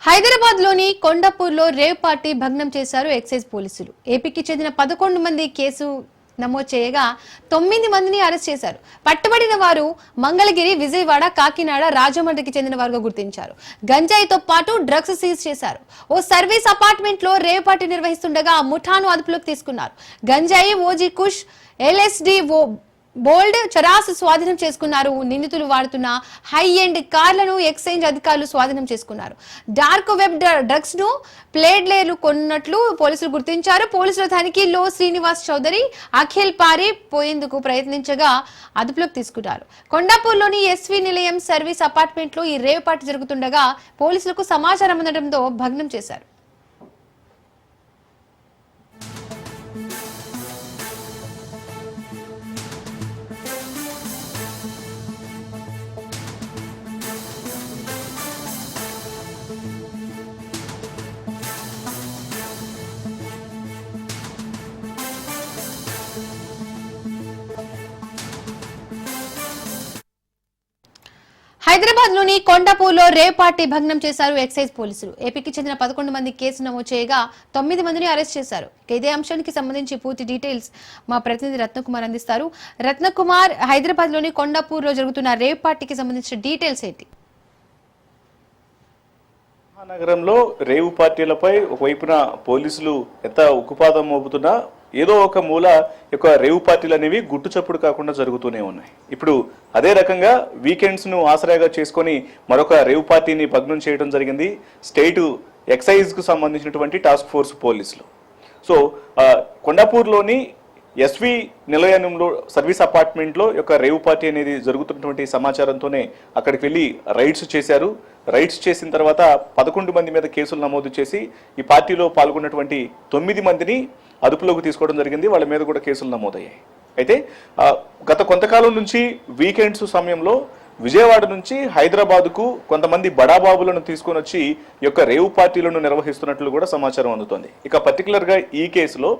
హైదరాబాద్ లోని కొండాపూర్లో rave party భగ్నం చేశారు ఎక్సైజ్ పోలీసులు. ఏపీకి చెందిన 11 మంది కేసు నమోదు చేయగా 9 మందిని అరెస్ట్ చేశారు. పట్టుబడిన వారు మంగళగిరి, విజయవాడ, కాకినాడ, రాజమండ్రికి చెందిన వారుగా గుర్తించారు. గంజాయితో పాటు డ్రగ్స్ సీజ్ చేశారు. ఓ సర్వీస్ అపార్ట్మెంట్ లో రేవ్ పార్టీ నిర్వహిస్తుండగా ముఠాను అదుపులోకి తీసుకున్నారు. గంజాయి, ఓజీ కుష్, ఎల్ఎస్డి, బోల్డ్ చరాసు స్వాధీనం చేసుకున్నారు. నిందితులు వాడుతున్న హై ఎండ్ కార్లను ఎక్సైజ్ అధికారులు స్వాధీనం చేసుకున్నారు. డార్క్ వెబ్ డ్రగ్స్ ను ప్లేడ్లేర్లు కొన్నట్లు పోలీసులు గుర్తించారు. పోలీసుల తనిఖీల్లో శ్రీనివాస్ చౌదరి, అఖిల్ పారి పోయేందుకు ప్రయత్నించగా అదుపులోకి తీసుకున్నారు. కొండాపూర్లోని ఎస్వి నిలయం సర్వీస్ అపార్ట్మెంట్ లో ఈ రేవ్ పార్టీ జరుగుతుండగా పోలీసులకు సమాచారం అందడంతో భగ్నం చేశారు. హైదరాబాద్ లోని కొండాపూర్లో రేవ్ పార్టీ భగ్నం చేశారు ఎక్సైజ్ పోలీసులు. ఏపీకి చెందిన 11 మంది కేసు నమోదు చేయగా 9 మందిని అరెస్ట్ చేశారు. ఇదే అంశానికి సంబంధించి పూర్తి డీటెయిల్స్ మా ప్రతినిధి రత్నకుమార్ అందిస్తారు. రత్నకుమార్, హైదరాబాద్ లోని కొండాపూర్లో జరుగుతున్న రేవ్ పార్టీకి సంబంధించిన డీటెయిల్స్ ఏంటి? నగరంలో రేవు పార్టీలపై ఒకవైపున పోలీసులు ఎంత ఉక్కుపాదం మోపుతున్నా ఏదో ఒక మూల యొక్క రేవు పార్టీలు అనేవి గుట్టు చప్పుడు కాకుండా జరుగుతూనే ఉన్నాయి. ఇప్పుడు అదే రకంగా వీకెండ్స్ ను ఆసరాగా చేసుకొని మరొక రేవు పార్టీని భగ్నం చేయడం జరిగింది స్టేట్ ఎక్సైజ్ కు సంబంధించినటువంటి టాస్క్ ఫోర్స్ పోలీసులు. సో కొండాపూర్లోని ఎస్వి నిలయంలో సర్వీస్ అపార్ట్మెంట్లో యొక్క రేవు పార్టీ అనేది జరుగుతున్నటువంటి సమాచారంతోనే అక్కడికి వెళ్ళి రైడ్స్ చేశారు. రైడ్స్ చేసిన తర్వాత 11 మంది మీద కేసులు నమోదు చేసి ఈ పార్టీలో పాల్గొన్నటువంటి 9 మందిని అదుపులోకి తీసుకోవడం జరిగింది. వాళ్ళ మీద కూడా కేసులు నమోదయ్యాయి. అయితే గత కొంతకాలం నుంచి వీకెండ్స్ సమయంలో విజయవాడ నుంచి హైదరాబాద్కు కొంతమంది బడాబాబులను తీసుకొని వచ్చి ఈ యొక్క రేవు పార్టీలను నిర్వహిస్తున్నట్లు కూడా సమాచారం అందుతోంది. ఇక పర్టికులర్గా ఈ కేసులో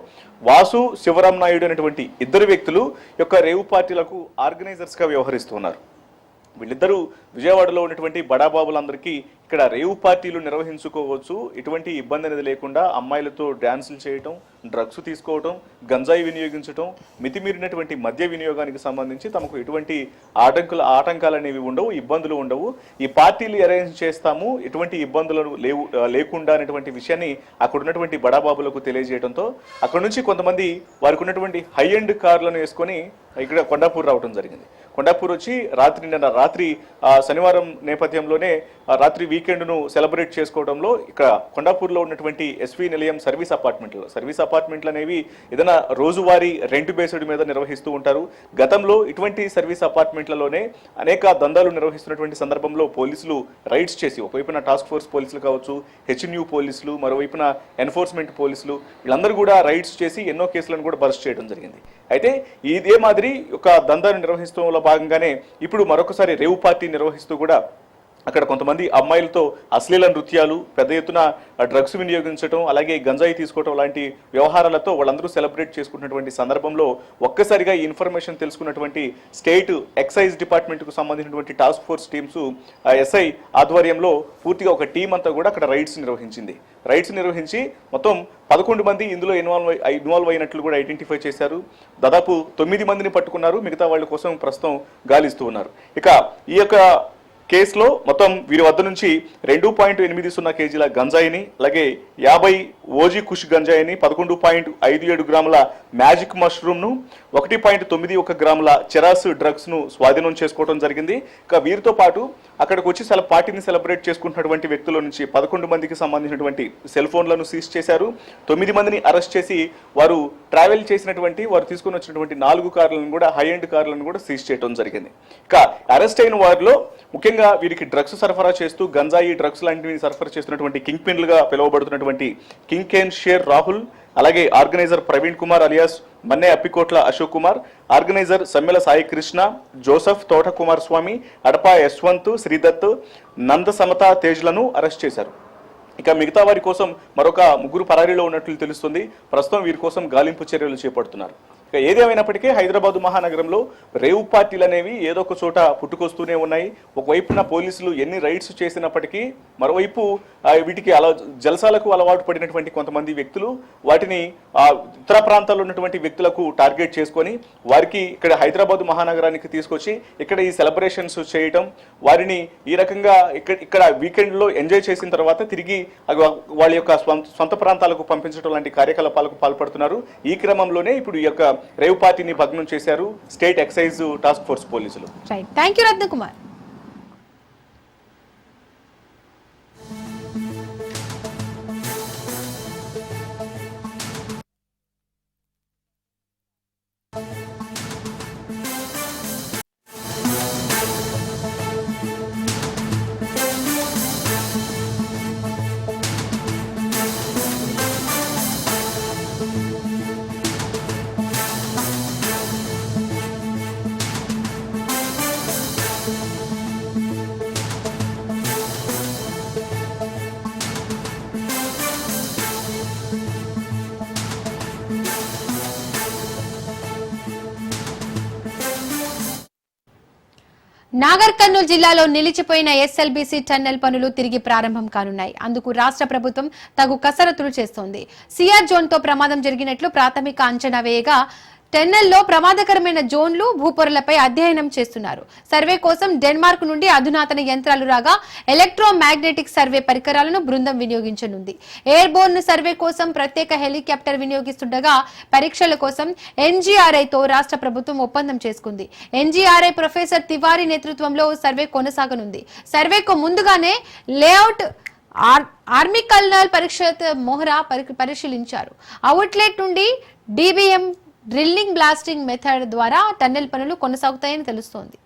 వాసు, శివరాం నాయుడు అనేటువంటి ఇద్దరు వ్యక్తులు యొక్క రేవు పార్టీలకు ఆర్గనైజర్స్గా వ్యవహరిస్తున్నారు. వీళ్ళిద్దరూ విజయవాడలో ఉన్నటువంటి బడాబాబులందరికీ ఇక్కడ రేవు పార్టీలు నిర్వహించుకోవచ్చు, ఎటువంటి ఇబ్బంది అనేది లేకుండా అమ్మాయిలతో డ్యాన్సులు చేయటం, డ్రగ్స్ తీసుకోవటం, గంజాయి వినియోగించటం, మితిమీరినటువంటి మద్య వినియోగానికి సంబంధించి తమకు ఎటువంటి ఆటంకాలు అనేవి ఉండవు, ఇబ్బందులు ఉండవు. ఈ పార్టీలు అరేంజ్ చేస్తాము, ఎటువంటి ఇబ్బందులు లేకుండా అనేటువంటి విషయాన్ని అక్కడ ఉన్నటువంటి బడాబాబులకు తెలియజేయడంతో అక్కడ నుంచి కొంతమంది వారికి ఉన్నటువంటి హై ఎండ్ కార్లను వేసుకొని ఇక్కడ కొండాపూర్ రావడం జరిగింది. కొండాపూర్ వచ్చి రాత్రి శనివారం నేపథ్యంలోనే రాత్రి వీకెండ్ను సెలబ్రేట్ చేసుకోవడంలో ఇక్కడ కొండాపూర్లో ఉన్నటువంటి ఎస్వి నిలయం సర్వీస్ అపార్ట్మెంట్లు అనేవి ఏదైనా రోజువారీ రెంట్ బేస్డ్ మీద నిర్వహిస్తూ ఉంటారు. గతంలో ఇటువంటి సర్వీస్ అపార్ట్మెంట్లలోనే అనేక దందాలు నిర్వహిస్తున్నటువంటి సందర్భంలో పోలీసులు రైడ్స్ చేసి ఒకవైపున టాస్క్ ఫోర్స్ పోలీసులు కావచ్చు, హెచ్ఎన్యూ పోలీసులు, మరోవైపున ఎన్ఫోర్స్మెంట్ పోలీసులు వీళ్ళందరూ కూడా రైడ్స్ చేసి ఎన్నో కేసులను కూడా బరెస్ట్ చేయడం జరిగింది. అయితే ఇదే మాదిరి ఒక దందాను నిర్వహిస్తూలో భాగంగానే ఇప్పుడు మరొకసారి రేవు పార్టీ నిర్వహిస్తూ కూడా అక్కడ కొంతమంది అమ్మాయిలతో అశ్లీల నృత్యాలు, పెద్ద ఎత్తున డ్రగ్స్ వినియోగించడం, అలాగే గంజాయి తీసుకోవడం లాంటి వ్యవహారాలతో వాళ్ళందరూ సెలబ్రేట్ చేసుకున్నటువంటి సందర్భంలో ఒక్కసారిగా ఈ ఇన్ఫర్మేషన్ తెలుసుకున్నటువంటి స్టేట్ ఎక్సైజ్ డిపార్ట్మెంట్కు సంబంధించినటువంటి టాస్క్ ఫోర్స్ టీమ్స్ ఎస్ఐ ఆధ్వర్యంలో పూర్తిగా ఒక టీం అంతా కూడా అక్కడ రైడ్స్ నిర్వహించి మొత్తం 11 మంది ఇందులో ఇన్వాల్వ్ అయినట్లు కూడా ఐడెంటిఫై చేశారు. దాదాపు 9 మందిని పట్టుకున్నారు. మిగతా వాళ్ళ కోసం ప్రస్తుతం గాలిస్తూ ఉన్నారు. ఇక ఈ యొక్క కేసులో మొత్తం వీరి వద్ద నుంచి 2.80 కేజీల గంజాయిని, అలాగే 50 ఓజీ కుష్ గంజాయిని, 11.57 గ్రాముల మ్యాజిక్ మష్రూమ్ను, 1.91 గ్రాముల చెరాస్ డ్రగ్స్ ను స్వాధీనం చేసుకోవడం జరిగింది. ఇక వీరితో పాటు అక్కడికి వచ్చి పార్టీని సెలబ్రేట్ చేసుకుంటున్నటువంటి వ్యక్తుల నుంచి 11 మందికి సంబంధించినటువంటి సెల్ ఫోన్లను సీజ్ చేశారు. 9 మందిని అరెస్ట్ చేసి వారు ట్రావెల్ చేసినటువంటి వారు తీసుకుని వచ్చినటువంటి 4 కార్లను కూడా హై ఎండ్ కార్లను కూడా సీజ్ చేయడం జరిగింది. ఇక అరెస్ట్ అయిన వారిలో ముఖ్యంగా వీరికి డ్రగ్స్ సరఫరా చేస్తూ గంజాయి, డ్రగ్స్ లాంటివి సరఫరా చేస్తున్నటువంటి కింగ్ పిన్లుగా పిలువబడుతున్నటువంటి కింగ్ కేన్ షేర్ రాహుల్, అలాగే organizer Praveen Kumar alias Manne Appikotla Ashok Kumar, organizer Sammela Sai Krishna, Joseph Thota Kumar Swamy, Adapa Yashwanth, Sridatt, Nanda Samatha తేజ్లను అరెస్ట్ చేశారు. ఇక మిగతా వారి కోసం మరొక 3 పరారీలో ఉన్నట్లు తెలుస్తుంది. ప్రస్తుతం వీరి కోసం గాలింపు చర్యలు చేపడుతున్నారు. ఇక ఏదేమైనప్పటికీ హైదరాబాద్ మహానగరంలో రేవు పార్టీలు అనేవి ఏదో ఒక చోట పుట్టుకొస్తూనే ఉన్నాయి. ఒకవైపున పోలీసులు ఎన్ని రైడ్స్ చేసినప్పటికీ మరోవైపు వీటికి జలసాలకు అలవాటు పడినటువంటి కొంతమంది వ్యక్తులు వాటిని ఇతర ప్రాంతాల్లో ఉన్నటువంటి వ్యక్తులకు టార్గెట్ చేసుకొని వారికి ఇక్కడ హైదరాబాద్ మహానగరానికి తీసుకొచ్చి ఇక్కడ ఈ సెలబ్రేషన్స్ చేయటం, వారిని ఈ రకంగా ఇక్కడ వీకెండ్లో ఎంజాయ్ చేసిన తర్వాత తిరిగి వాళ్ళ యొక్క సొంత ప్రాంతాలకు పంపించడం లాంటి కార్యకలాపాలకు పాల్పడుతున్నారు. ఈ క్రమంలోనే ఇప్పుడు ఈ యొక్క రేవ్ పార్టీని భగ్నం చేశారు స్టేట్ ఎక్సైజ్ టాస్క్ ఫోర్స్ పోలీసులు. Thank you Ratnakumar. నాగర్ కర్నూలు జిల్లాలో నిలిచిపోయిన ఎస్ఎల్బీసీ టన్నెల్ పనులు తిరిగి ప్రారంభం కానున్నాయి. అందుకు రాష్ట్ర ప్రభుత్వం తగు కసరత్తులు చేస్తోంది. సిఆర్ జోన్ తో ప్రమాదం జరిగినట్లు ప్రాథమిక అంచనా వేయగా టన్నెల్లో ప్రమాదకరమైన జోన్లు, భూపొరలపై అధ్యయనం చేస్తున్నారు. సర్వే కోసం డెన్మార్క్ నుండి అధునాతన యంత్రాలు రాగా ఎలక్ట్రోమాగ్నెటిక్ సర్వే పరికరాలను బృందం వినియోగించనుంది. ఎయిర్ బోర్న్ సర్వే కోసం ప్రత్యేక హెలికాప్టర్ వినియోగిస్తుండగా పరీక్షల కోసం ఎన్జీఆర్ఐతో రాష్ట్ర ప్రభుత్వం ఒప్పందం చేసుకుంది. ఎన్జీఆర్ఐ ప్రొఫెసర్ తివారీ నేతృత్వంలో సర్వే కొనసాగనుంది. సర్వేకు ముందుగానే లేఅవుట్ ఆర్మీ కల్నల్ పరీక్షత్ మోహరా పరిశీలించారు. అవుట్లెట్ నుండి డీబీఎం డ్రిల్లింగ్ బ్లాస్టింగ్ మెథడ్ ద్వారా టన్నెల్ పనులు కొనసాగుతాయని తెలుస్తోంది.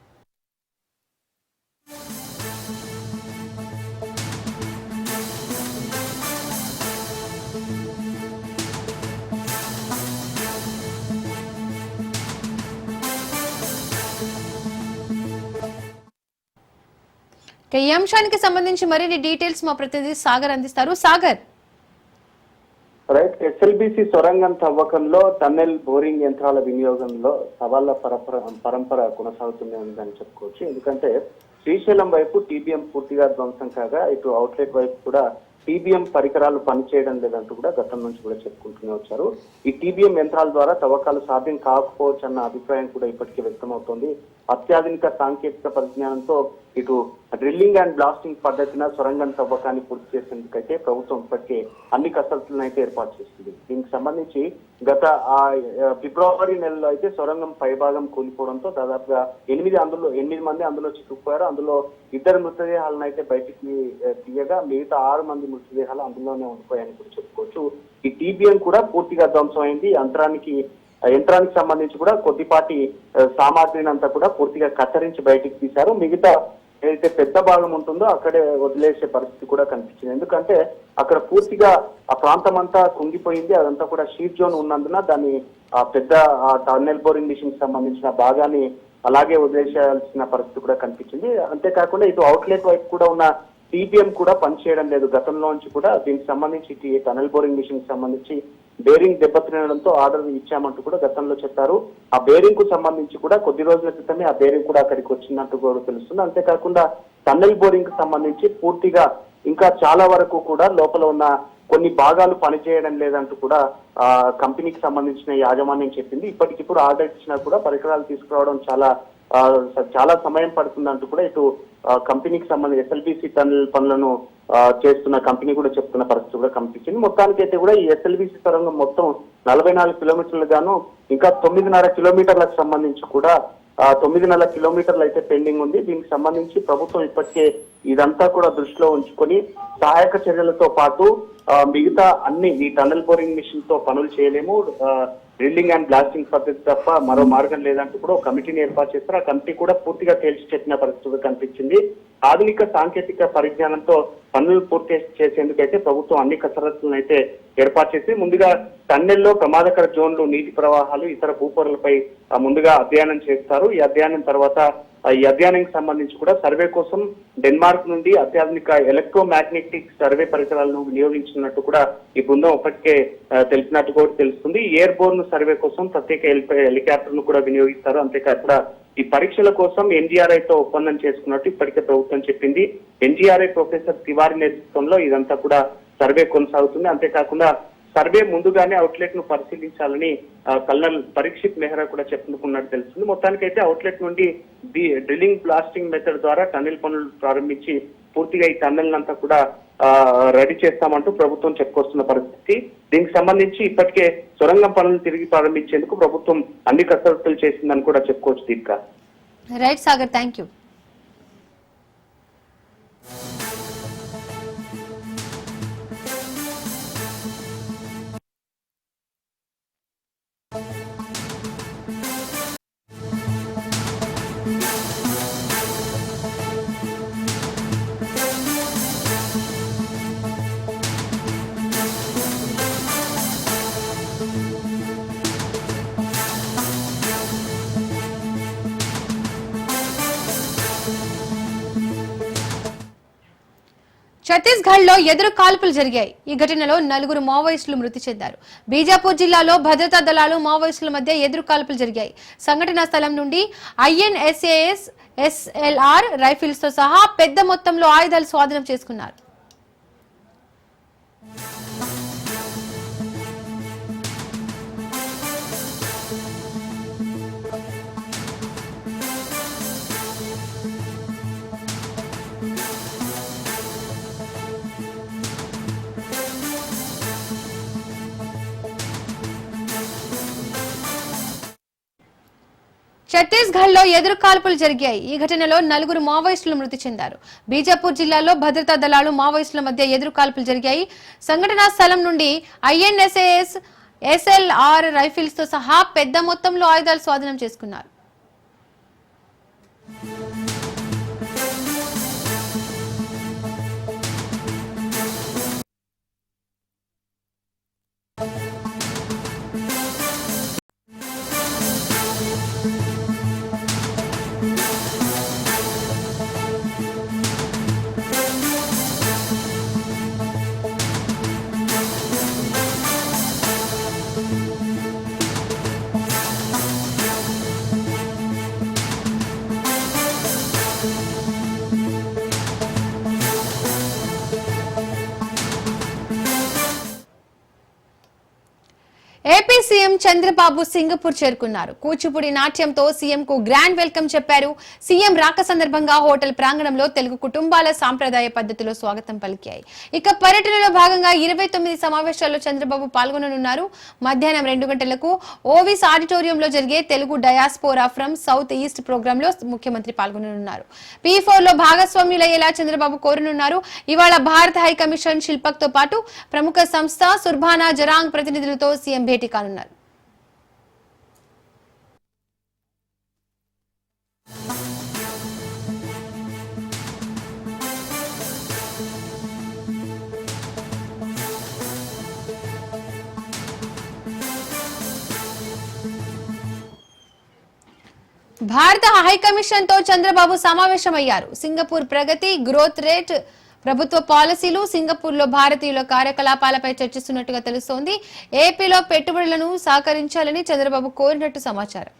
ఈ అంశానికి సంబంధించి మరిన్ని డీటెయిల్స్ మా ప్రతినిధి సాగర్ అందిస్తారు. సాగర్, రైట్, ఎస్ఎల్బీసీ సొరంగం తవ్వకంలో టన్నెల్ బోరింగ్ యంత్రాల వినియోగంలో సవాళ్ల పరంపర కొనసాగుతూనే ఉందని చెప్పుకోవచ్చు. ఎందుకంటే శ్రీశైలం వైపు టీబీఎం పూర్తిగా ధ్వంసం కాగా ఇటు అవుట్లెట్ వైపు కూడా టీబీఎం పరికరాలు పనిచేయడం లేదంటూ కూడా గతం నుంచి కూడా చెప్పుకుంటూనే వచ్చారు. ఈ టీబీఎం యంత్రాల ద్వారా తవ్వకాలు సాధ్యం కాకపోవచ్చు అన్న అభిప్రాయం కూడా ఇప్పటికే వ్యక్తమవుతోంది. అత్యాధునిక సాంకేతిక పరిజ్ఞానంతో ఇటు డ్రిల్లింగ్ అండ్ బ్లాస్టింగ్ పద్ధతిన సొరంగం తవ్వకాన్ని పూర్తి చేసేందుకైతే ప్రభుత్వం ఇప్పటికే అన్ని కసరత్తులను అయితే ఏర్పాటు చేసింది. దీనికి సంబంధించి గత ఫిబ్రవరి నెలలో అయితే సొరంగం పైభాగం కూలిపోవడంతో దాదాపుగా 8 మంది అందులో చిక్కుకుపోయారు. అందులో 2 మృతదేహాలను అయితే బయటికి తీయగా మిగతా 6 మంది మృతదేహాలు అందులోనే ఉండిపోయాయని కూడా చెప్పుకోవచ్చు. ఈ టీబీఎం కూడా పూర్తిగా ధ్వంసమైంది. యంత్రానికి సంబంధించి కూడా కొద్దిపాటి సామాగ్రిని అంతా కూడా పూర్తిగా కత్తిరించి బయటికి తీశారు. మిగతా ఏదైతే పెద్ద భాగం ఉంటుందో అక్కడే వదిలేసే పరిస్థితి కూడా కనిపించింది. ఎందుకంటే అక్కడ పూర్తిగా ఆ ప్రాంతం అంతా కుంగిపోయింది. అదంతా కూడా షీట్ జోన్ ఉన్నందున దాన్ని పెద్ద టన్నెల్ బోరింగ్ మిషన్ సంబంధించిన భాగాన్ని అలాగే వదిలేసేయాల్సిన పరిస్థితి కూడా కనిపించింది. అంతేకాకుండా ఇటు అవుట్లెట్ వైపు కూడా ఉన్న టీబీఎం కూడా పనిచేయడం లేదు. గతంలో నుంచి కూడా దీనికి సంబంధించి టనల్ బోరింగ్ మిషన్ సంబంధించి బేరింగ్ దెబ్బతినడంతో ఆర్డర్ ఇచ్చామంటూ కూడా గతంలో చెప్పారు. ఆ బేరింగ్ కు సంబంధించి కూడా కొద్ది రోజుల క్రితమే ఆ బేరింగ్ కూడా అక్కడికి వచ్చినట్టు కూడా తెలుస్తుంది. అంతేకాకుండా టన్నల్ బోరింగ్ కు సంబంధించి పూర్తిగా ఇంకా చాలా వరకు కూడా లోపల ఉన్న కొన్ని భాగాలు పనిచేయడం లేదంటూ కూడా కంపెనీకి సంబంధించిన యాజమాన్యం చెప్పింది. ఇప్పటికిప్పుడు ఆర్డర్ ఇచ్చినా కూడా పరికరాలు తీసుకురావడం చాలా సమయం పడుతుందంటూ కూడా ఇటు కంపెనీకి సంబంధించి ఎస్ఎల్బీసీ టన్నెల్ పనులను చేస్తున్న కంపెనీ కూడా చెప్తున్న పరిస్థితి కూడా కనిపించింది. మొత్తానికైతే కూడా ఈ ఎస్ఎల్బీసీ సొరంగం మొత్తం 44 కిలోమీటర్లు గాను ఇంకా 9.5 కిలోమీటర్లకు సంబంధించి కూడా 9.5 కిలోమీటర్లు అయితే పెండింగ్ ఉంది. దీనికి సంబంధించి ప్రభుత్వం ఇప్పటికే ఇదంతా కూడా దృష్టిలో ఉంచుకొని సహాయక చర్యలతో పాటు మిగతా అన్ని ఈ టన్నెల్ బోరింగ్ మిషన్ తో పనులు చేయలేము, డ్రిల్లింగ్ అండ్ బ్లాస్టింగ్ పద్ధతి తప్ప మరో మార్గం లేదంటూ కూడా ఒక కమిటీని ఏర్పాటు చేస్తారు. ఆ కమిటీ కూడా పూర్తిగా తేల్చి చెప్పిన పరిస్థితి కనిపించింది. ఆధునిక సాంకేతిక పరిజ్ఞానంతో పనులు పూర్తి చేసేందుకైతే ప్రభుత్వం అన్ని కసరత్తులను అయితే ఏర్పాటు చేసి ముందుగా టన్నెల్లో ప్రమాదకర జోన్లు, నీటి ప్రవాహాలు, ఇతర భూపొరలపై ముందుగా అధ్యయనం చేస్తారు. ఈ అధ్యయనం తర్వాత ఈ అధ్యయనానికి సంబంధించి కూడా సర్వే కోసం డెన్మార్క్ నుండి అత్యాధునిక ఎలక్ట్రోమాగ్నెటిక్ సర్వే పరికరాలను వినియోగించినట్టు కూడా ఈ బృందం ఇప్పటికే తెలిసినట్టు కూడా తెలుస్తుంది. ఎయిర్ బోర్న్ సర్వే కోసం ప్రత్యేక హెలికాప్టర్ ను కూడా వినియోగిస్తారు. అంతేకాకుండా ఈ పరీక్షల కోసం ఎన్డీఆర్ఐ తో ఒప్పందం చేసుకున్నట్టు ఇప్పటికే ప్రభుత్వం చెప్పింది. ఎన్డీఆర్ఐ ప్రొఫెసర్ తివారీ నేతృత్వంలో ఇదంతా కూడా సర్వే కొనసాగుతుంది. అంతేకాకుండా సర్వే ముందుగానే అవుట్లెట్ ను పరిశీలించాలని కల్నల్ పరీక్షిత్ మెహ్రా కూడా చెప్పుకున్నట్టు తెలుస్తుంది. మొత్తానికైతే అవుట్లెట్ నుండి డ్రిల్లింగ్ బ్లాస్టింగ్ మెథడ్ ద్వారా టన్నెల్ పనులు ప్రారంభించి పూర్తిగా ఈ టన్నెల్ అంతా కూడా రెడీ చేస్తామంటూ ప్రభుత్వం చెప్పుకొస్తున్న పరిస్థితి. దీనికి సంబంధించి ఇప్పటికే సొరంగం పనులను తిరిగి ప్రారంభించేందుకు ప్రభుత్వం అన్ని కసరత్తులు చేసిందని కూడా చెప్పుకోవచ్చు. Deepika. Right Sagar, thank you. Chhattisgarh లో ఎదురు కాల్పులు జరిగాయి. ఈ ఘటనలో 4 మావోయిస్టులు మృతి చెందారు. బీజాపూర్ జిల్లాలో భద్రతా దళాలు మావోయిస్టుల మధ్య ఎదురు కాల్పులు జరిగాయి. సంఘటనా స్థలం నుండి ఐఎన్ఎస్ఏఎస్ ఎస్ఎల్ఆర్ రైఫిల్స్ తో సహా పెద్ద మొత్తంలో ఆయుధాలు స్వాధీనం చేసుకున్నారు. ఛత్తీస్గఢ్ లో ఎదురు కాల్పులు జరిగాయి. ఈ ఘటనలో 4 మావోయిస్టులు మృతి చెందారు. బీజాపూర్ జిల్లాలో భద్రతా దళాలు మావోయిస్టుల మధ్య ఎదురు కాల్పులు జరిగాయి. సంఘటనా స్థలం నుండి ఐఎన్ఎస్ఏఎస్ ఎస్ఎల్ఆర్ రైఫిల్స్ తో సహా పెద్ద మొత్తంలో ఆయుధాలు స్వాధీనం చేసుకున్నారు. ఏపీ సీఎం చంద్రబాబు సింగపూర్ చేరుకున్నారు. కూచిపూడి నాట్యంతో సీఎం కు గ్రాండ్ వెల్కమ్ చెప్పారు. సీఎం రాక సందర్భంగా హోటల్ ప్రాంగణంలో తెలుగు కుటుంబాల సాంప్రదాయ పద్ధతిలో స్వాగతం పలికాయి. ఇక పర్యటనలో భాగంగా 29 సమావేశాల్లో చంద్రబాబు పాల్గొననున్నారు. మధ్యాహ్నం 2 గంటలకు ఓవిస్ ఆడిటోరియంలో జరిగే Telugu diaspora from south east programme లో ముఖ్యమంత్రి పాల్గొననున్నారు. P4 లో భాగస్వామ్యులయ్యేలా చంద్రబాబు కోరనున్నారు. ఇవాళ భారత హై కమిషన్ శిల్పక్ తో పాటు ప్రముఖ సంస్థ సుర్భానా జరాంగ్ ప్రతినిధులతో సీఎం భేటీ కానున్నారు. భారత హైకమిషన్ తో చంద్రబాబు సమావేశమయ్యారు. సింగపూర్ ప్రగతి, గ్రోత్ రేట్, ప్రభుత్వ పాలసీలు, సింగపూర్ లో భారతీయుల కార్యకలాపాలపై చర్చిస్తున్నట్టుగా తెలుస్తోంది. ఏపీలో పెట్టుబడులను సహకరించాలని చంద్రబాబు కోరినట్టు సమాచారం.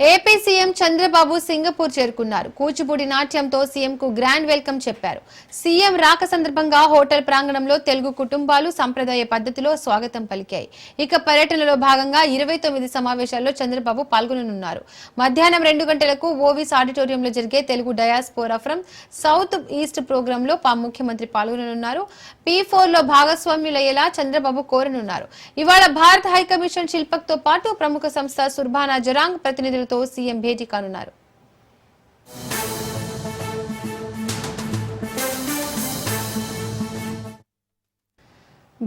ఏపీ సీఎం చంద్రబాబు సింగపూర్ చేరుకున్నారు. కూచిపూడి నాట్యంతో సీఎం కు గ్రాండ్ వెల్కమ్ చెప్పారు. సీఎం రాక సందర్భంగా హోటల్ ప్రాంగణంలో తెలుగు కుటుంబాలు సంప్రదాయ పద్ధతిలో స్వాగతం పలికాయి. ఇక పర్యటనలో భాగంగా 29 సమావేశాల్లో చంద్రబాబు పాల్గొననున్నారు. మధ్యాహ్నం 2 గంటలకు ఓవిస్ ఆడిటోరియంలో జరిగే Telugu diaspora from south east programme లో ముఖ్యమంత్రి పాల్గొననున్నారు. P4 లో భాగస్వామ్యులయ్యేలా చంద్రబాబు కోరనున్నారు. ఇవాళ భారత హైకమిషన్ శిల్పక్ తో పాటు ప్రముఖ సంస్థ సుర్భానా జరాంగ్ ప్రతినిధులతో సీఎం భేటీ కానున్నారు.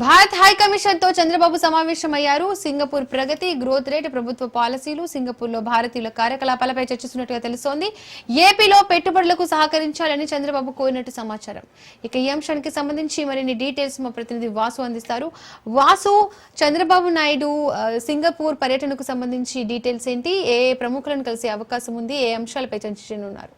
భారత్ హై కమిషన్ తో చంద్రబాబు సమావేశమయ్యారు. సింగపూర్ ప్రగతి, గ్రోత్ రేట్, ప్రభుత్వ పాలసీలు, సింగపూర్ లో భారతీయుల కార్యకలాపాలపై చర్చిస్తున్నట్టుగా తెలుస్తోంది. ఏపీలో పెట్టుబడులకు సహకరించాలని చంద్రబాబు కోరినట్టు సమాచారం. ఇక ఈ అంశానికి సంబంధించి మరిన్ని డీటెయిల్స్ మా ప్రతినిధి వాసు అందిస్తారు. వాసు, చంద్రబాబు నాయుడు సింగపూర్ పర్యటనకు సంబంధించి డీటెయిల్స్ ఏంటి? ఏ ప్రముఖులను కలిసే అవకాశం ఉంది? ఏ అంశాలపై చర్చించనున్నారు?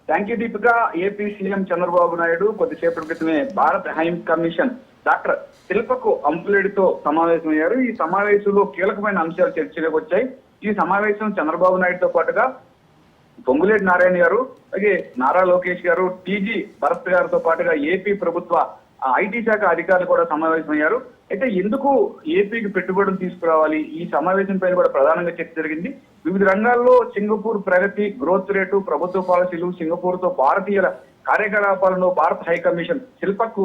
Thank you Deepika. AP CM Chandrababu Naidu కొద్దిసేపటి క్రితమే భారత్ హై కమిషన్ డాక్టర్ శిల్పకు అంపులేడితో సమావేశమయ్యారు. ఈ సమావేశంలో కీలకమైన అంశాలు చర్చలోకి వచ్చాయి. ఈ సమావేశం చంద్రబాబు నాయుడుతో పాటుగా పొంగులేటి నారాయణ గారు, అలాగే నారా లోకేష్ గారు, టీజీ భరత్ గారితో పాటుగా ఏపీ ప్రభుత్వ ఐటీ శాఖ అధికారులు కూడా సమావేశమయ్యారు. అయితే ఎందుకు ఏపీకి పెట్టుబడులు తీసుకురావాలి, ఈ సమావేశం పైన కూడా ప్రధానంగా చర్చ జరిగింది. వివిధ రంగాల్లో సింగపూర్ ప్రగతి, గ్రోత్ రేటు, ప్రభుత్వ పాలసీలు, సింగపూర్ తో భారతీయుల కార్యకలాపాలను భారత్ హై కమిషన్ శిల్పకు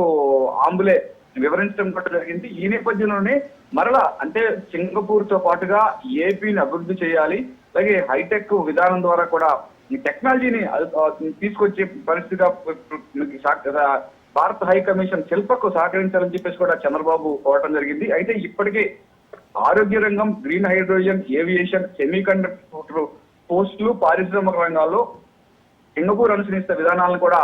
ఆంబులే వివరించడం కూడా జరిగింది. ఈ నేపథ్యంలోనే మరలా అంటే సింగపూర్ తో పాటుగా ఏపీని అభివృద్ధి చేయాలి, అలాగే హైటెక్ విధానం ద్వారా కూడా ఈ టెక్నాలజీని తీసుకొచ్చే పరిస్థితిగా భారత్ హై కమిషన్ శిల్పకు సహకరించాలని చెప్పేసి కూడా చంద్రబాబు కోరటం జరిగింది. అయితే ఇప్పటికే ఆరోగ్య రంగం, green hydrogen, aviation, semi conductor పోస్టులు, పారిశ్రామిక రంగాల్లో సింగపూర్ అనుసరిస్తున్న విధానాలను కూడా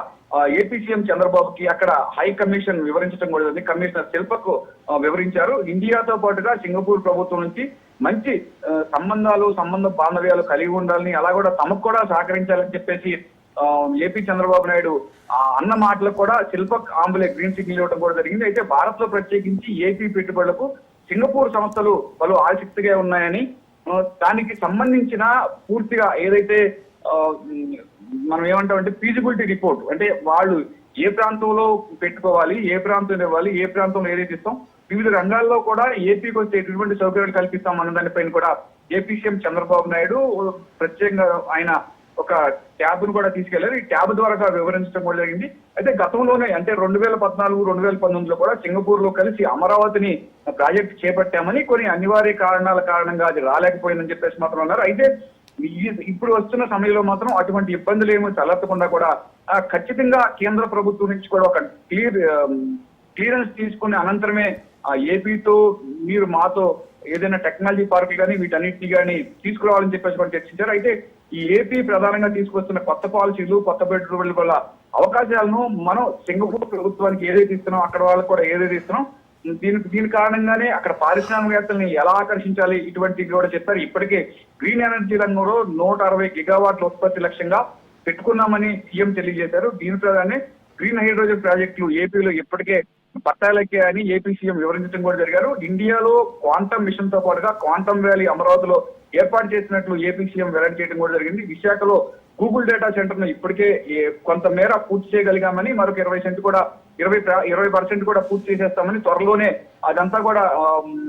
ఏపీ సీఎం చంద్రబాబుకి అక్కడ హై కమిషన్ వివరించడం కూడా జరిగింది. కమిషనర్ శిల్పకు వివరించారు. ఇండియాతో పాటుగా సింగపూర్ ప్రభుత్వం నుంచి మంచి సంబంధ బాంధవ్యాలు కలిగి ఉండాలని, అలా కూడా తమకు కూడా సహకరించాలని చెప్పేసి ఏపీ చంద్రబాబు నాయుడు అన్న మాటలకు కూడా శిల్పక్ ఆంబులే గ్రీన్ సిగ్నల్ ఇవ్వడం కూడా జరిగింది. అయితే భారత్ లో ప్రత్యేకించి ఏపీ పెట్టుబడులకు సింగపూర్ సంస్థలు పలు ఆసక్తిగా ఉన్నాయని, దానికి సంబంధించిన పూర్తిగా ఏదైతే మనం ఏమంటామంటే ఫీజిబిలిటీ రిపోర్ట్, అంటే వాళ్ళు ఏ ప్రాంతంలో పెట్టుకోవాలి, ఏ ప్రాంతం ఇవ్వాలి, ఏ ప్రాంతంలో ఏదైతే ఇస్తాం, వివిధ రంగాల్లో కూడా ఏపీకి వచ్చే ఎటువంటి సౌకర్యాలు కల్పిస్తాం అన్న దానిపైన కూడా ఏపీ సీఎం చంద్రబాబు నాయుడు ప్రత్యేకంగా ఆయన ఒక ట్యాబ్ ను కూడా తీసుకెళ్లారు. ఈ ట్యాబ్ ద్వారా వివరించడం కూడా జరిగింది. అయితే గతంలోనే అంటే 2014, 2019లో కూడా సింగపూర్ లో కలిసి అమరావతిని ప్రాజెక్ట్ చేపట్టామని, కొన్ని అనివార్య కారణాల కారణంగా అది రాలేకపోయిందని చెప్పేసి మాత్రం అన్నారు. అయితే ఇప్పుడు వస్తున్న సమయంలో మాత్రం అటువంటి ఇబ్బందులు ఏమీ తలెత్తకుండా కూడా ఖచ్చితంగా కేంద్ర ప్రభుత్వం నుంచి కూడా ఒక క్లియరెన్స్ తీసుకునే అనంతరమే ఏపీతో మీరు మాతో ఏదైనా టెక్నాలజీ పార్కులు కానీ వీటన్నిటిని కానీ తీసుకురావాలని చెప్పేసి కూడా చర్చించారు. అయితే ఈ ఏపీ ప్రధానంగా తీసుకొస్తున్న కొత్త పాలసీలు, కొత్త పెట్టుబడుల వల్ల అవకాశాలను మనం సింగపూర్ ప్రభుత్వానికి ఏదైతే ఇస్తున్నాం, అక్కడ వాళ్ళకి కూడా ఏదైతే ఇస్తున్నాం, దీని కారణంగానే అక్కడ పారిశ్రామికవేత్తల్ని ఎలా ఆకర్షించాలి, ఇటువంటివి కూడా చెప్పారు. ఇప్పటికే గ్రీన్ ఎనర్జీ రంగంలో 160 గిగావాట్ల ఉత్పత్తి లక్ష్యంగా పెట్టుకున్నామని సీఎం తెలియజేశారు. దీని ప్రధానే గ్రీన్ హైడ్రోజన్ ప్రాజెక్టులు ఏపీలో ఇప్పటికే పట్టాలెక్కే అని ఏపీ సీఎం వివరించడం కూడా జరిగారు. ఇండియాలో క్వాంటమ్ మిషన్ తో పాటుగా క్వాంటమ్ వ్యాలీ అమరావతిలో ఏర్పాటు చేసినట్లు ఏపీ సీఎం వెల్లడి చేయడం కూడా జరిగింది. విశాఖలో గూగుల్ డేటా సెంటర్ ను ఇప్పటికే కొంత మేర పూర్తి చేయగలిగామని, మరొక 20% కూడా పూర్తి చేసేస్తామని, త్వరలోనే అదంతా కూడా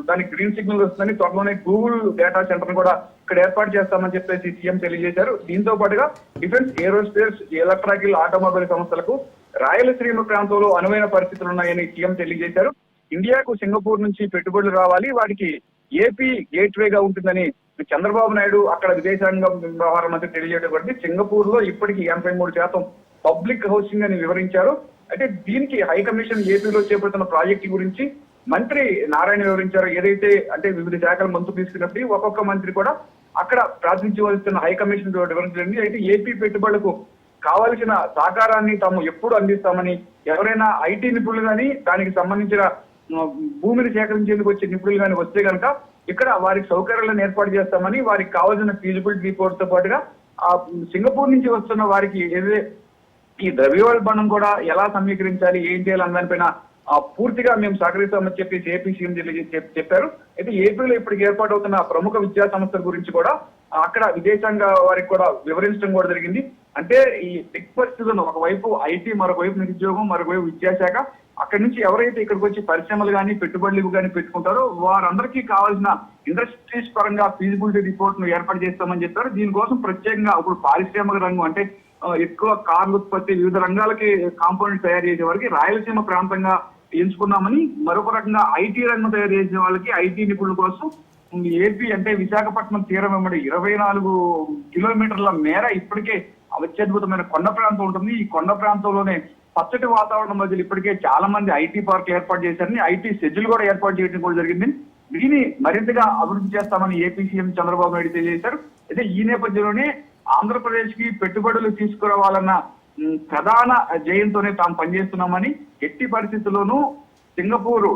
దానికి గ్రీన్ సిగ్నల్ వస్తుందని, త్వరలోనే గూగుల్ డేటా సెంటర్ ను కూడా ఇక్కడ ఏర్పాటు చేస్తామని చెప్పేసి సీఎం తెలియజేశారు. దీంతో పాటుగా డిఫెన్స్, ఏరోస్పేస్, ఎలక్ట్రికల్, ఆటోమొబైల్ సంస్థలకు రాయలసీమ ప్రాంతంలో అనువైన పరిస్థితులు ఉన్నాయని సీఎం తెలియజేశారు. ఇండియాకు సింగపూర్ నుంచి పెట్టుబడులు రావాలి, వాటికి ఏపీ గేట్వేగా ఉంటుందని చంద్రబాబు నాయుడు అక్కడ విదేశాంగ వ్యవహార మంత్రి తెలియజేయడం కూడా సింగపూర్ లో ఇప్పటికీ 83% పబ్లిక్ హౌసింగ్ అని వివరించారు. అయితే దీనికి హై కమిషన్ ఏపీలో చేపడుతున్న ప్రాజెక్టు గురించి మంత్రి నారాయణ వివరించారు. ఏదైతే అంటే వివిధ శాఖల మంత్రులు తీసుకున్నప్పుడు ఒక్కొక్క మంత్రి కూడా అక్కడ ప్రాతినిధ్యం వహిస్తున్న హై కమిషన్ వివరించండి. అయితే ఏపీ పెట్టుబడులకు కావలసిన సహకారాన్ని తాము ఎప్పుడు అందిస్తామని, ఎవరైనా ఐటీ నిపుణులు కానీ దానికి సంబంధించిన భూమిని సేకరించేందుకు వచ్చే నిపుణులు కానీ వస్తే కనుక ఇక్కడ వారికి సౌకర్యాలను ఏర్పాటు చేస్తామని, వారికి కావాల్సిన ఫీజిబిలిటీ రిపోర్ట్ తో పాటుగా ఆ సింగపూర్ నుంచి వస్తున్న వారికి ఏదైతే ఈ ద్రవ్యోల్బణం కూడా ఎలా సమీకరించాలి, ఏం చేయాలి దానిపైన పూర్తిగా మేము సహకరిస్తామని చెప్పేసి ఏపీ సీఎం చెప్పారు. అయితే ఏపీలో ఇప్పటికి ఏర్పాటవుతున్న ప్రముఖ విద్యా సంస్థల గురించి కూడా అక్కడ విదేశాంగ వారికి కూడా వివరించడం కూడా జరిగింది. అంటే ఈ బిగ్ పరిస్థితులను ఒకవైపు ఐటీ, మరొక వైపు నిరుద్యోగం, మరొక వైపు విద్యాశాఖ, అక్కడి నుంచి ఎవరైతే ఇక్కడికి వచ్చి పరిశ్రమలు కానీ పెట్టుబడులు కానీ పెట్టుకుంటారో వారందరికీ కావాల్సిన ఇండస్ట్రీస్ పరంగా ఫీజిబిలిటీ రిపోర్ట్ ను ఏర్పాటు చేస్తామని చెప్పారు. దీనికోసం ప్రత్యేకంగా ఇప్పుడు పారిశ్రామిక రంగం అంటే ఎక్కువ కార్ల ఉత్పత్తి, వివిధ రంగాలకి కాంపోనెంట్ తయారు చేసే వారికి రాయలసీమ ప్రాంతంగా ఎంచుకున్నామని, మరొక రకంగా ఐటీ రంగం తయారు చేసే వాళ్ళకి ఐటీ నిపుణుల కోసం ఏపీ అంటే విశాఖపట్నం తీరం వెంబడి 24 కిలోమీటర్ల మేర ఇప్పటికే అత్యద్భుతమైన కొండ ప్రాంతం ఉంటుంది. ఈ కొండ ప్రాంతంలోనే పచ్చటి వాతావరణం మధ్యలో ఇప్పటికే చాలా మంది ఐటీ పార్కులు ఏర్పాటు చేశారని, ఐటీ షెడ్యూల్ కూడా ఏర్పాటు చేయడం కూడా జరిగింది. దీన్ని మరింతగా అభివృద్ధి చేస్తామని ఏపీ సీఎం చంద్రబాబు నాయుడు తెలియజేశారు. అయితే ఈ నేపథ్యంలోనే ఆంధ్రప్రదేశ్ కి పెట్టుబడులు తీసుకురావాలన్న ప్రధాన జయంతోనే తాము పనిచేస్తున్నామని, ఎట్టి పరిస్థితుల్లోనూ సింగపూర్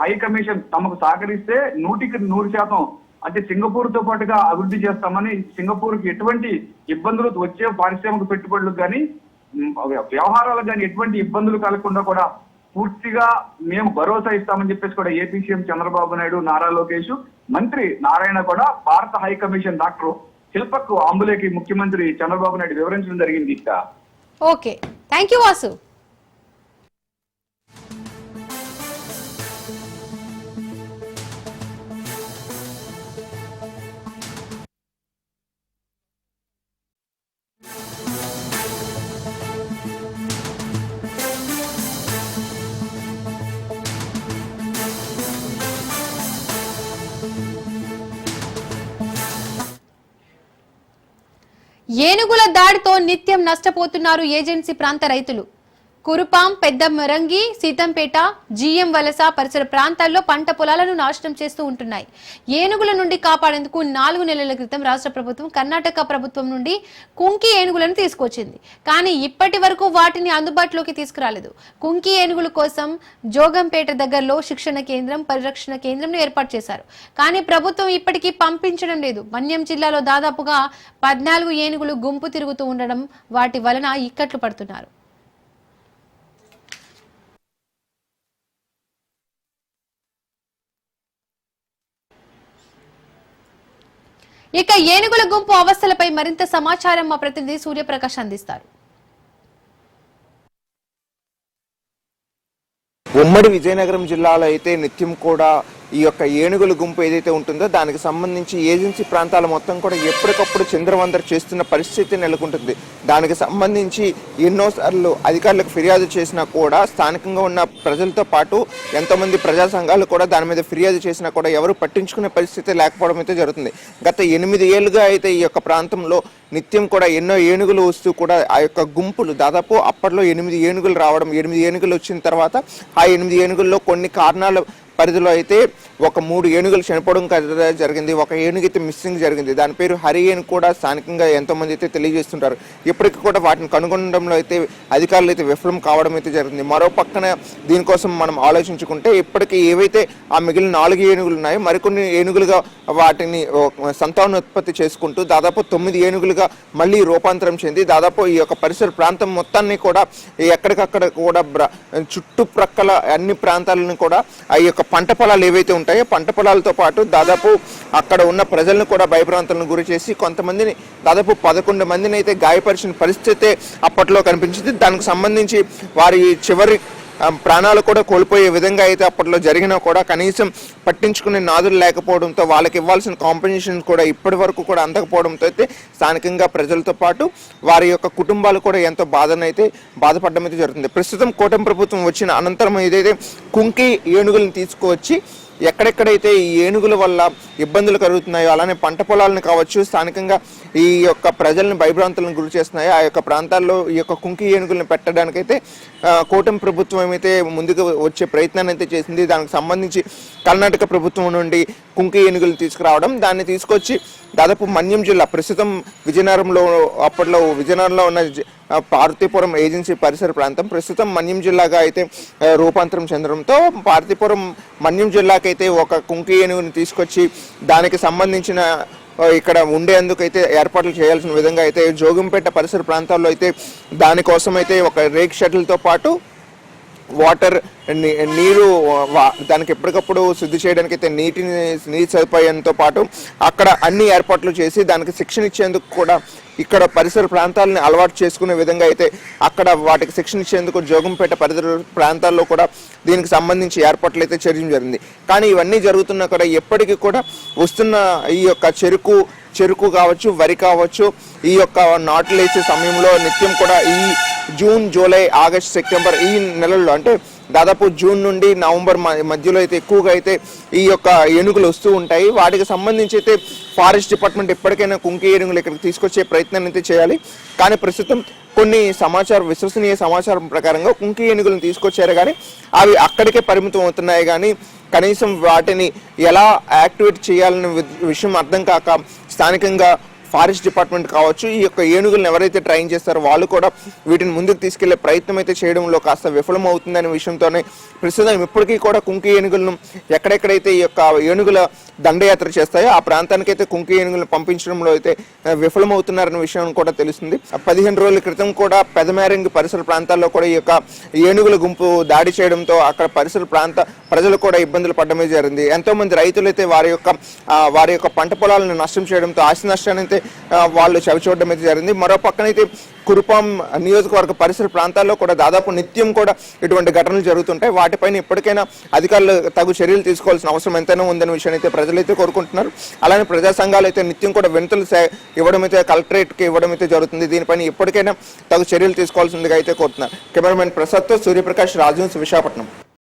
హై కమిషన్ తమకు సహకరిస్తే 100% అంటే సింగపూర్ తో పాటుగా అభివృద్ధి చేస్తామని, సింగపూర్ కి ఎటువంటి ఇబ్బందులు వచ్చే పారిశ్రామిక పెట్టుబడులకు కానీ వ్యవహారాలకు కానీ ఎటువంటి ఇబ్బందులు కలగకుండా కూడా పూర్తిగా మేము భరోసా ఇస్తామని చెప్పేసి కూడా ఏపీ సీఎం చంద్రబాబు నాయుడు, నారా లోకేష్, మంత్రి నారాయణ కూడా భారత హై కమిషన్ డాక్టర్ శిల్పక్ అంబులేకి ముఖ్యమంత్రి చంద్రబాబు నాయుడు వివరించడం జరిగింది. Okay, thank you Vasu. ఏనుగుల దాడితో నిత్యం నష్టపోతున్నారు ఏజెన్సీ ప్రాంత రైతులు. కురుపాం, పెద్ద మరంగి, సీతంపేట, జీఎం వలస పరిసర ప్రాంతాల్లో పంట పొలాలను నాశనం చేస్తూ ఉంటున్నాయి. ఏనుగుల నుండి కాపాడేందుకు 4 నెలల క్రితం రాష్ట్ర ప్రభుత్వం కర్ణాటక ప్రభుత్వం నుండి కుంకి ఏనుగులను తీసుకొచ్చింది. కానీ ఇప్పటి వరకు వాటిని అందుబాటులోకి తీసుకురాలేదు. కుంకి ఏనుగుల కోసం జోగంపేట దగ్గరలో శిక్షణ కేంద్రం, పరిరక్షణ కేంద్రం ఏర్పాటు చేశారు. కానీ ప్రభుత్వం ఇప్పటికీ పంపించడం లేదు. మన్యం జిల్లాలో దాదాపుగా 14 ఏనుగులు గుంపు తిరుగుతూ ఉండడం, వాటి వలన ఇక్కట్లు పడుతున్నారు. ఇక ఏనుగుల గుంపు అవస్థలపై మరింత సమాచారం మా ప్రతినిధి సూర్యప్రకాష్ అందిస్తారు. ఉమ్మడి విజయనగరం జిల్లాలో అయితే నిత్యం కూడా ఈ యొక్క ఏనుగుల గుంపు ఏదైతే ఉంటుందో దానికి సంబంధించి ఏజెన్సీ ప్రాంతాల మొత్తం కూడా ఎప్పటికప్పుడు చిందరవందర చేస్తున్న పరిస్థితి నెలకొంటుంది. దానికి సంబంధించి ఎన్నోసార్లు అధికారులకు ఫిర్యాదు చేసినా కూడా స్థానికంగా ఉన్న ప్రజలతో పాటు ఎంతోమంది ప్రజా సంఘాలు కూడా దాని మీద ఫిర్యాదు చేసినా కూడా ఎవరు పట్టించుకునే పరిస్థితి లేకపోవడం అయితే జరుగుతుంది. గత 8 ఏళ్లుగా అయితే ఈ యొక్క ప్రాంతంలో నిత్యం కూడా ఎన్నో ఏనుగులు వస్తూ కూడా ఆ యొక్క గుంపులు దాదాపు అప్పట్లో 8 ఏనుగులు రావడం, 8 ఏనుగులు వచ్చిన తర్వాత ఆ 8 ఏనుగుల్లో కొన్ని కారణాల పరిధిలో అయితే ఒక 3 ఏనుగులు చనిపోవడం జరిగింది. ఒక ఏనుగు అయితే మిస్సింగ్ జరిగింది. దాని పేరు హరి అని కూడా స్థానికంగా ఎంతో మంది అయితే తెలియజేస్తుంటారు. ఇప్పటికీ కూడా వాటిని కనుగొనడంలో అయితే అధికారులు అయితే విఫలం కావడం అయితే జరిగింది. మరో పక్కన దీనికోసం మనం ఆలోచించుకుంటే ఇప్పటికీ ఏవైతే ఆ మిగిలిన 4 ఏనుగులు ఉన్నాయో మరికొన్ని ఏనుగులుగా వాటిని సంతానోత్పత్తి చేసుకుంటూ దాదాపు 9 ఏనుగులుగా మళ్ళీ రూపాంతరం చెంది దాదాపు ఈ యొక్క పరిసర ప్రాంతం మొత్తాన్ని కూడా ఎక్కడికక్కడ కూడా చుట్టుప్రక్కల అన్ని ప్రాంతాలను కూడా ఆ యొక్క పంట పొలాలు ఏవైతే ఉంటాయో పంట పొలాలతో పాటు దాదాపు అక్కడ ఉన్న ప్రజలను కూడా భయభ్రాంతులను గురి చేసి కొంతమందిని దాదాపు 11 మందిని అయితే గాయపరిచిన పరిస్థితి అప్పట్లో కనిపించింది. దానికి సంబంధించి వారి చివరి ప్రాణాలు కూడా కోల్పోయే విధంగా అయితే అప్పట్లో జరిగినా కూడా కనీసం పట్టించుకునే నాదులు లేకపోవడంతో వాళ్ళకి ఇవ్వాల్సిన కాంపెన్సేషన్ కూడా ఇప్పటి వరకు కూడా అందకపోవడంతో అయితే స్థానికంగా ప్రజలతో పాటు వారి యొక్క కుటుంబాలు కూడా ఎంతో బాధపడడం అయితే జరుగుతుంది. ప్రస్తుతం కూటమి ప్రభుత్వం వచ్చిన అనంతరం ఏదైతే కుంకి ఏనుగులను తీసుకువచ్చి ఎక్కడెక్కడైతే ఈ ఏనుగుల వల్ల ఇబ్బందులు కలుగుతున్నాయో అలానే పంట పొలాలను కావచ్చు స్థానికంగా ఈ యొక్క ప్రజలను భయభ్రాంతులను గురి చేస్తున్నాయో ఆ యొక్క ప్రాంతాల్లో ఈ యొక్క కుంకి ఏనుగులను పెట్టడానికైతే కూటమి ప్రభుత్వం ఏమైతే ముందుకు వచ్చే ప్రయత్నాన్ని అయితే చేసింది. దానికి సంబంధించి కర్ణాటక ప్రభుత్వం నుండి కుంకి ఏనుగులు తీసుకురావడం, దాన్ని తీసుకొచ్చి దాదాపు మన్యం జిల్లా ప్రస్తుతం అప్పట్లో విజయనగరంలో ఉన్న పార్వతీపురం ఏజెన్సీ పరిసర ప్రాంతం ప్రస్తుతం మన్యం జిల్లాగా అయితే రూపాంతరం చెందడంతో పార్వతీపురం మన్యం జిల్లాకైతే ఒక కుంకి ఏనుగుని తీసుకొచ్చి దానికి సంబంధించిన ఇక్కడ ఉండేందుకైతే ఏర్పాట్లు చేయాల్సిన విధంగా అయితే జోగంపేట పరిసర ప్రాంతాల్లో అయితే దానికోసం అయితే ఒక రేక్ షటిల్తో పాటు వాటర్ నీరు దానికి ఎప్పటికప్పుడు శుద్ధి చేయడానికి అయితే నీటి సదుపాయంతో పాటు అక్కడ అన్ని ఏర్పాట్లు చేసి దానికి శిక్షణ ఇచ్చేందుకు కూడా ఇక్కడ పరిసర ప్రాంతాలని అలవాటు చేసుకునే విధంగా అయితే అక్కడ వాటికి శిక్షణ ఇచ్చేందుకు జోగంపేట పరిసర ప్రాంతాల్లో కూడా దీనికి సంబంధించి ఏర్పాట్లు అయితే చేయడం జరిగింది. కానీ ఇవన్నీ జరుగుతున్నా కూడా ఎప్పటికీ కూడా వస్తున్న ఈ యొక్క చెరుకు కావచ్చు, వరి కావచ్చు, ఈ యొక్క నాట్లు వేసే సమయంలో నిత్యం కూడా ఈ జూన్, జూలై, ఆగస్ట్, సెప్టెంబర్ ఈ నెలల్లో అంటే దాదాపు జూన్ నుండి నవంబర్ మధ్యలో అయితే ఎక్కువగా అయితే ఈ యొక్క ఏనుగులు వస్తూ ఉంటాయి. వాటికి సంబంధించి అయితే ఫారెస్ట్ డిపార్ట్మెంట్ ఎప్పటికైనా కుంకి ఏనుగులు ఇక్కడికి తీసుకొచ్చే ప్రయత్నాన్ని అయితే చేయాలి. కానీ ప్రస్తుతం కొన్ని విశ్వసనీయ సమాచారం ప్రకారంగా కుంకి ఏనుగులను తీసుకొచ్చారు, కానీ అవి అక్కడికే పరిమితం అవుతున్నాయి. కానీ కనీసం వాటిని ఎలా యాక్టివేట్ చేయాలనే విషయం అర్థం కాక స్థానికంగా ఫారెస్ట్ డిపార్ట్మెంట్ కావచ్చు, ఈ యొక్క ఏనుగులను ఎవరైతే ట్రైన్ చేస్తారో వాళ్ళు కూడా వీటిని ముందుకు తీసుకెళ్లే ప్రయత్నం అయితే చేయడంలో కాస్త విఫలం అవుతుందనే విషయంతోనే ప్రస్తుతం ఇప్పటికీ కూడా కుంకి ఏనుగులను ఎక్కడెక్కడైతే ఈ యొక్క ఏనుగుల దండయాత్ర చేస్తాయో ఆ ప్రాంతానికి అయితే కుంకి ఏనుగులను పంపించడంలో అయితే విఫలమవుతున్నారనే విషయం కూడా తెలుస్తుంది. 15 రోజుల క్రితం కూడా పెదమేరంగి పరిసర ప్రాంతాల్లో కూడా ఈ యొక్క ఏనుగుల గుంపు దాడి చేయడంతో అక్కడ పరిసర ప్రాంత ప్రజలు కూడా ఇబ్బందులు పడడమే జరిగింది. ఎంతో మంది రైతులు అయితే వారి యొక్క పంట పొలాలను నష్టం చేయడంతో ఆస్తి నష్టాన్ని అయితే వాళ్ళు చవిచూడడం అయితే జరిగింది. మరో పక్కనైతే కురుపాం నియోజకవర్గ పరిసర ప్రాంతాల్లో కూడా దాదాపు నిత్యం కూడా ఇటువంటి ఘటనలు జరుగుతుంటాయి. వాటిపైన ఇప్పటికైనా అధికారులు తగు చర్యలు తీసుకోవాల్సిన అవసరం ఎంతైనా ఉందనే విషయాన్ని అయితే ప్రజలైతే కోరుకుంటున్నారు. అలానే ప్రజా సంఘాలు అయితే నిత్యం కూడా వినతులు ఇవ్వడం అయితే కలెక్టరేట్కి ఇవ్వడం అయితే జరుగుతుంది. దీనిపైన ఇప్పటికైనా తగు చర్యలు తీసుకోవాల్సిందిగా అయితే కోరుతున్నారు. కెమెరామెన్ ప్రసాద్తో సూర్యప్రకాష్, రాజవంశ్, విశాఖపట్నం.